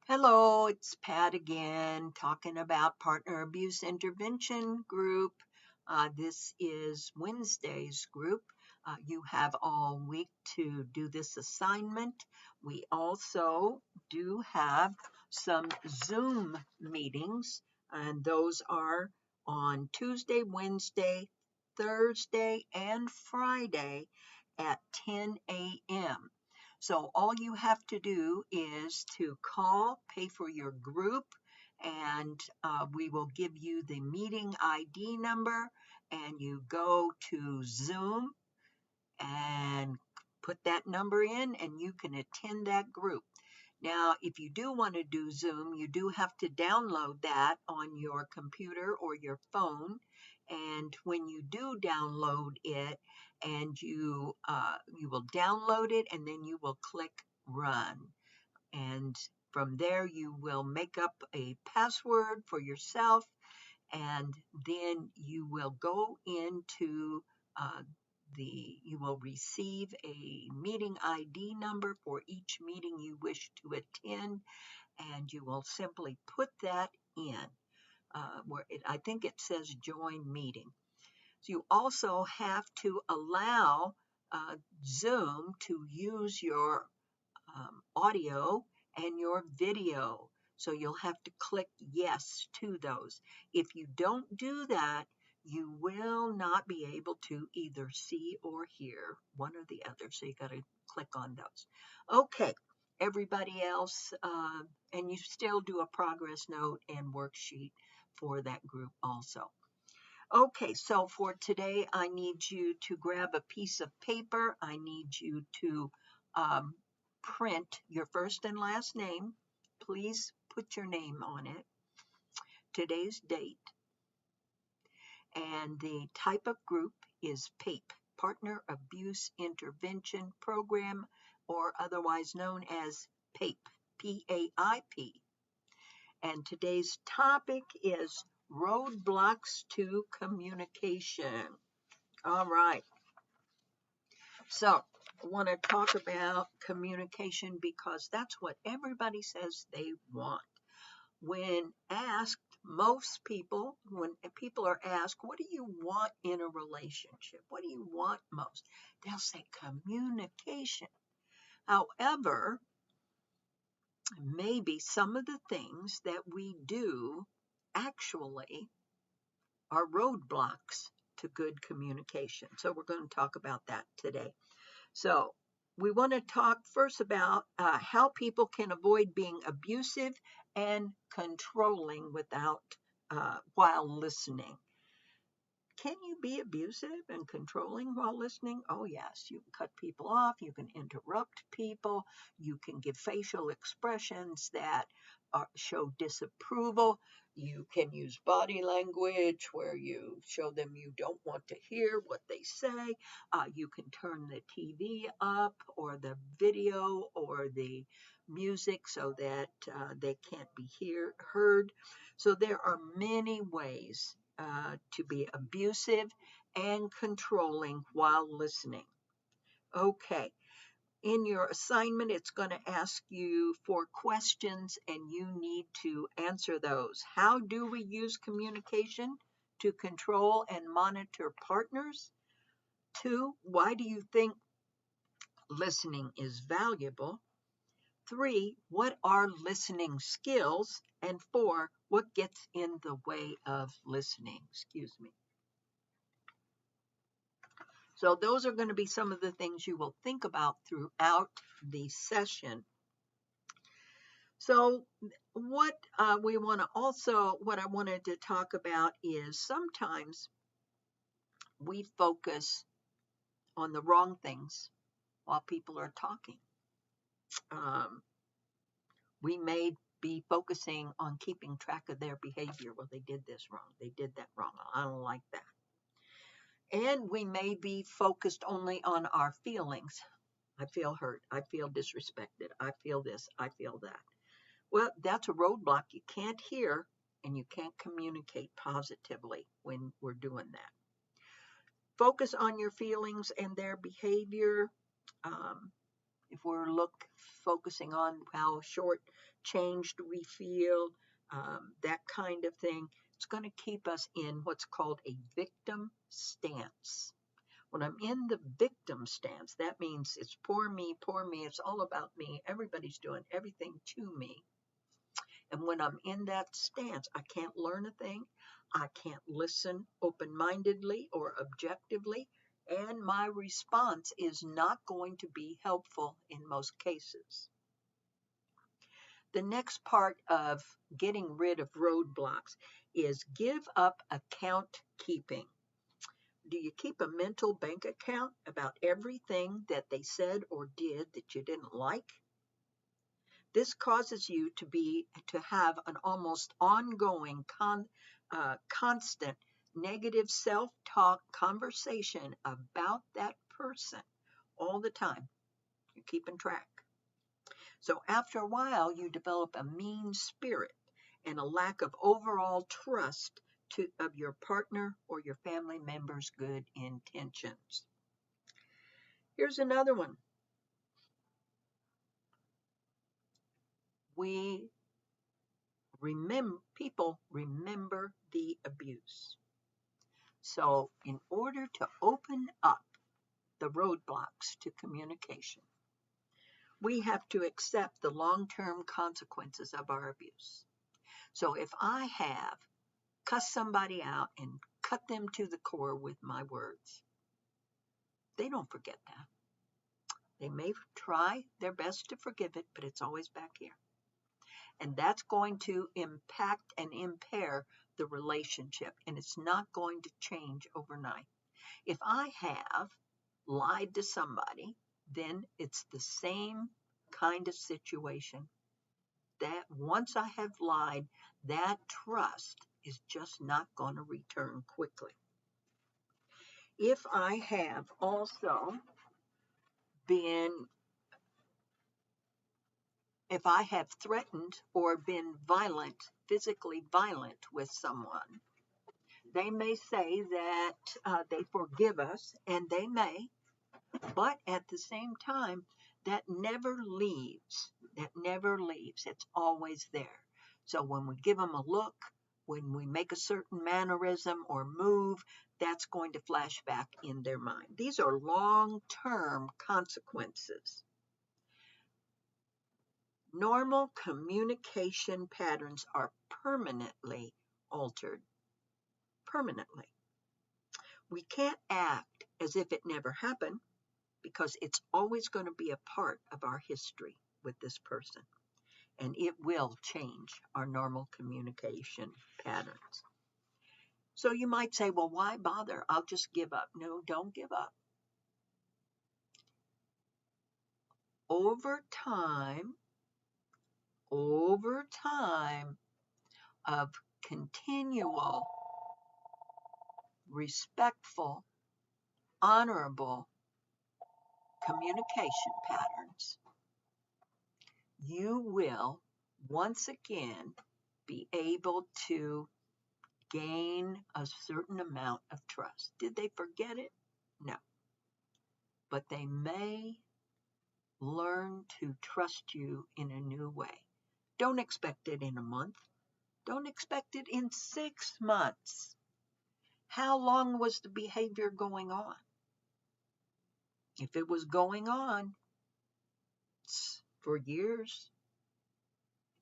Hello, it's Pat again, talking about Partner Abuse Intervention Group. This is Wednesday's group. You have all week to do this assignment. We also do have some Zoom meetings, and those are on Tuesday, Wednesday, Thursday, and Friday at 10 a.m. So all you have to do is to call, pay for your group, and we will give you the meeting ID number, and you go to Zoom and put that number in, and you can attend that group. Now, if you do want to do Zoom, you do have to download that on your computer or your phone. And when you do download it, and you will download it, and then you will click Run. And from there, you will make up a password for yourself, and then you will go into uh, you will receive a meeting ID number for each meeting you wish to attend, and you will simply put that in I think it says join meeting. So you also have to allow Zoom to use your audio and your video. So you'll have to click yes to those. If you don't do that, you will not be able to either see or hear one or the other. So you got to click on those. Okay, everybody else, and you still do a progress note and worksheet for that group also. Okay, so for today, I need you to grab a piece of paper. I need you to um, print your first and last name. Please put your name on it, today's date, and the type of group is PAIP, Partner Abuse Intervention Program, or otherwise known as PAIP, P-A-I-P. And today's topic is roadblocks to communication. All right. So I want to talk about communication because that's what everybody says they want. When asked, most people, when people are asked, what do you want in a relationship? What do you want most? They'll say communication. However, maybe some of the things that we do actually are roadblocks to good communication. So we're going to talk about that today. So we want to talk first about how people can avoid being abusive and controlling while listening. Can you be abusive and controlling while listening? Oh, yes. You can cut people off. You can interrupt people. You can give facial expressions that show disapproval. You can use body language where you show them you don't want to hear what they say. You can turn the TV up or the video or the music so that they can't be heard. So there are many ways to be abusive and controlling while listening. Okay, in your assignment, it's going to ask you 4 questions and you need to answer those. How do we use communication to control and monitor partners? 2, why do you think listening is valuable? 3, what are listening skills? And 4, what gets in the way of listening? Excuse me. So those are going to be some of the things you will think about throughout the session. So what I wanted to talk about is sometimes we focus on the wrong things while people are talking. We may be focusing on keeping track of their behavior. Well, they did this wrong. They did that wrong. I don't like that. And we may be focused only on our feelings. I feel hurt. I feel disrespected. I feel this. I feel that. Well, that's a roadblock. You can't hear and you can't communicate positively when we're doing that. Focus on your feelings and their behavior. if we're focusing on how short-changed we feel, that kind of thing, it's going to keep us in what's called a victim stance. When I'm in the victim stance, that means it's poor me, it's all about me, everybody's doing everything to me. And when I'm in that stance, I can't learn a thing, I can't listen open-mindedly or objectively, and my response is not going to be helpful in most cases. The next part of getting rid of roadblocks is give up account keeping. Do you keep a mental bank account about everything that they said or did that you didn't like? This causes you to have an almost ongoing, constant negative self-talk conversation about that person all the time. You're keeping track. So after a while, you develop a mean spirit and a lack of overall trust of your partner or your family members' good intentions. Here's another one. People remember the abuse. So in order to open up the roadblocks to communication, we have to accept the long-term consequences of our abuse. So if I have cussed somebody out and cut them to the core with my words, they don't forget that. They may try their best to forgive it, but it's always back here. And that's going to impact and impair the relationship, and it's not going to change overnight. If I have lied to somebody, then it's the same kind of situation. That once I have lied, that trust is just not going to return quickly. If I have also if I have threatened or been violent, physically violent with someone, they may say that they forgive us, and they may, but at the same time, that never leaves. That never leaves. It's always there. So when we give them a look, when we make a certain mannerism or move, that's going to flash back in their mind. These are long-term consequences. Normal communication patterns are permanently altered. Permanently. We can't act as if it never happened because it's always going to be a part of our history with this person. And it will change our normal communication patterns. So you might say, well, why bother? I'll just give up. No, don't give up. Over time of continual, respectful, honorable communication patterns, you will once again be able to gain a certain amount of trust. Did they forget it? No. But they may learn to trust you in a new way. Don't expect it in a month. Don't expect it in 6 months. How long was the behavior going on? If it was going on for years,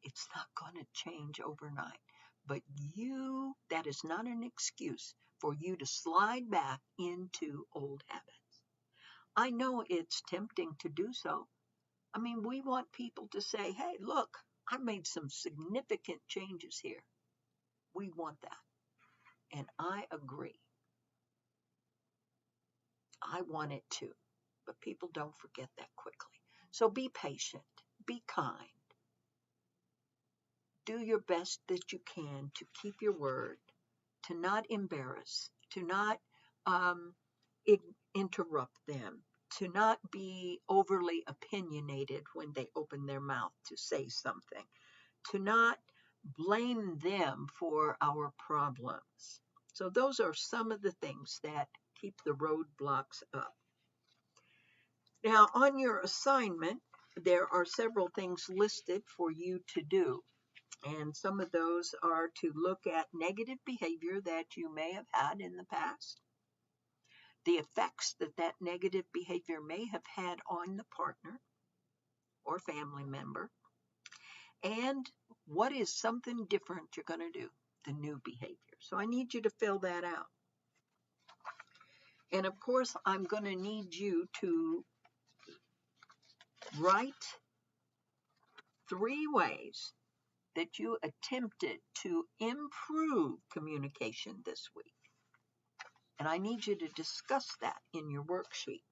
it's not going to change overnight. But that is not an excuse for you to slide back into old habits. I know it's tempting to do so. I mean, we want people to say, hey, look, I made some significant changes here. We want that. And I agree. I want it too. But people don't forget that quickly. So be patient. Be kind. Do your best that you can to keep your word, to not embarrass, to not interrupt them, to not be overly opinionated when they open their mouth to say something, to not blame them for our problems. So those are some of the things that keep the roadblocks up. Now, on your assignment, there are several things listed for you to do. And some of those are to look at negative behavior that you may have had in the past, the effects that that negative behavior may have had on the partner or family member, and what is something different you're going to do, the new behavior. So I need you to fill that out. And of course, I'm going to need you to write 3 ways that you attempted to improve communication this week. And I need you to discuss that in your worksheet.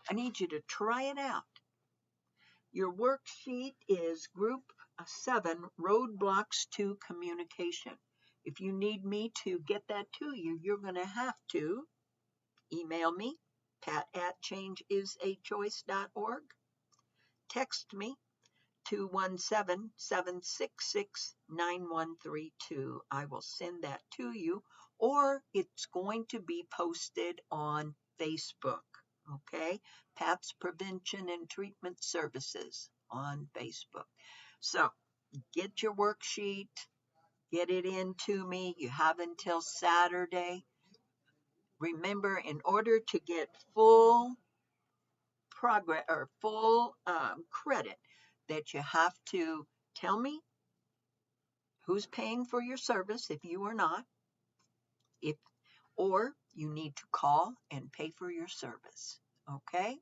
I need you to try it out. Your worksheet is Group 7, Roadblocks to Communication. If you need me to get that to you, you're going to have to email me, pat@changeisAchoice.org, text me, 217-766-9132. I will send that to you, or it's going to be posted on Facebook, okay? PAPS Prevention and Treatment Services on Facebook. So get your worksheet, get it into me. You have until Saturday. Remember, in order to get full progress or full credit, that you have to tell me who's paying for your service if you are not, or you need to call and pay for your service. Okay?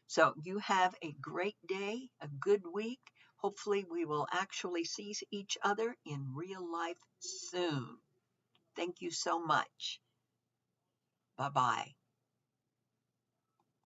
So you have a great day, a good week. Hopefully we will actually see each other in real life soon. Thank you so much. Bye-bye.